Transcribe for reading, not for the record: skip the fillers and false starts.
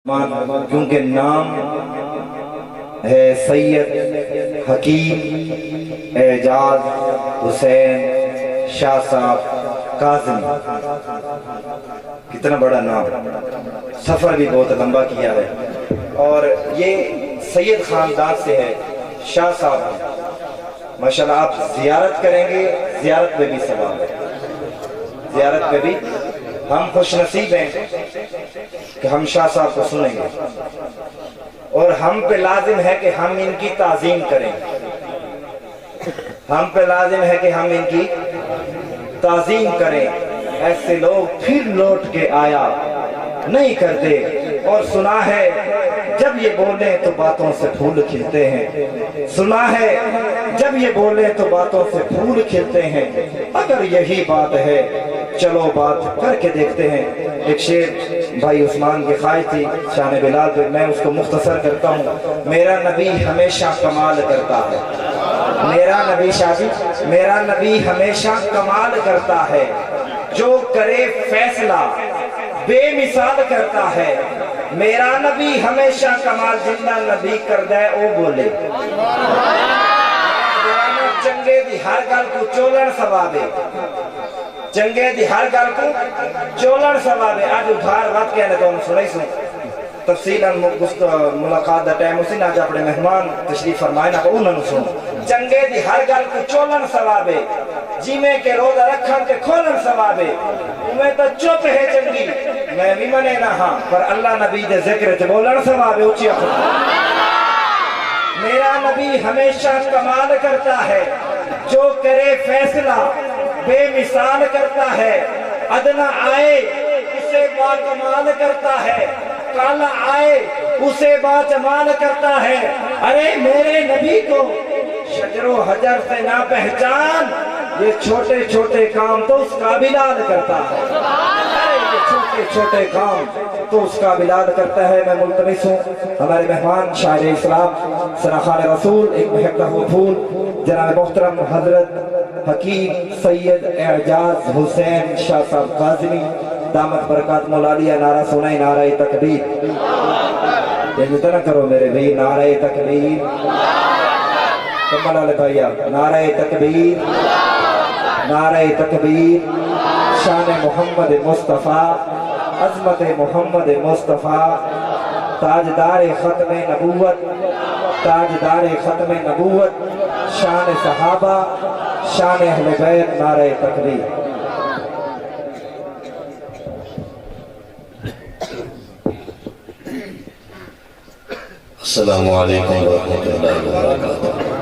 کیونکہ نام ہے سید حکیم اعجاز حسین شاہ صاحب کاظمی. کتنا بڑا نام، سفر بھی بہت لمبا کیا ہے. اور یہ سید خاندان سے ہے، شاہ صاحب ہیں. ماشاءاللہ آپ زیارت کریں گے، زیارت میں بھی ثواب ہے. زیارت میں بھی ہم خوش نصیب ہیں کہ ہم شاہ صاحب کو سنیں گے، اور ہم پہ لازم ہے کہ ہم ان کی تعظیم کریں. ہم پہ لازم ہے کہ ہم ان کی تعظیم کریں. ایسے لوگ پھر لوٹ کے آیا نہیں کرتے. اور سنا ہے جب یہ بولیں تو باتوں سے پھول کھلتے ہیں. سنا ہے جب یہ بولیں تو باتوں سے پھول کھلتے ہیں. اگر یہی بات ہے چلو بات کر کے دیکھتے ہیں. ایک شعر بھائی عثمان کی خواہش تھی شان بلال پہ، میں اس کو مختصر کرتا ہوں. میرا نبی ہمیشہ کمال کرتا ہے. میرا نبی شادی میرا نبی ہمیشہ کمال کرتا ہے. جو کرے فیصلہ بے مثال کرتا ہے. میرا نبی ہمیشہ کمال، جنہ نبی کردہ او بولے. چنگے دی ہر گل کو چولن ثوابے، چنگے دی ہر گل کو چولن ثوابے. آج ادھار وقت کہنے تو ہم سنائی سن تفصیلاً ملاقات دا ٹائم اسی نہ اپنے مہمان تشریف فرمائے نہ انہوں نے سن. چنگے دی ہر گل کو چولن ثوابے، جی میں کے روزہ رکھن کے کھولن ثوابے. میں تو چپ ہے چنگی میں بھی منے نہ ہاں، پر اللہ نبی دے ذکر تے بولن ثوابے. اونچی آواز. میرا نبی ہمیشہ کمال کرتا ہے. جو کرے فیصلہ بے مثال کرتا ہے. ادنا آئے اسے با کمال کرتا ہے. کالا آئے اسے با جمال کرتا ہے. ارے میرے نبی کو شجر و حجر سے نہ پہچان، یہ چھوٹے چھوٹے کام تو اس کا بلال کرتا ہے. چھوٹے چھوٹے کام تو اس کا بلال کرتا ہے. میں ملتمس ہوں ہمارے مہمان شاعر اسلام سناخان رسول ایک محبہ و پھول جناب محترم حضرت حکیم سید اعجاز حسین شاہ صاحب کاظمی دامت برکات مولالیہ. نعرہ سنائیں، نعرہ تکبیر. یہ طرح کرو میرے بھائی، نعرہ تکبیر. کمال والے بھائی آپ نعرہ تکبیر، نعرہ تکبیر. شان محمد مصطفیٰ، عظمت محمد مصطفیٰ، تاجدار ختم نبوت، تاجدار ختم نبوت. شان صحابہ، شان اہل بیت. نعرہ تکبیر. السلام علیکم ورحمۃ اللہ وبرکاتہ.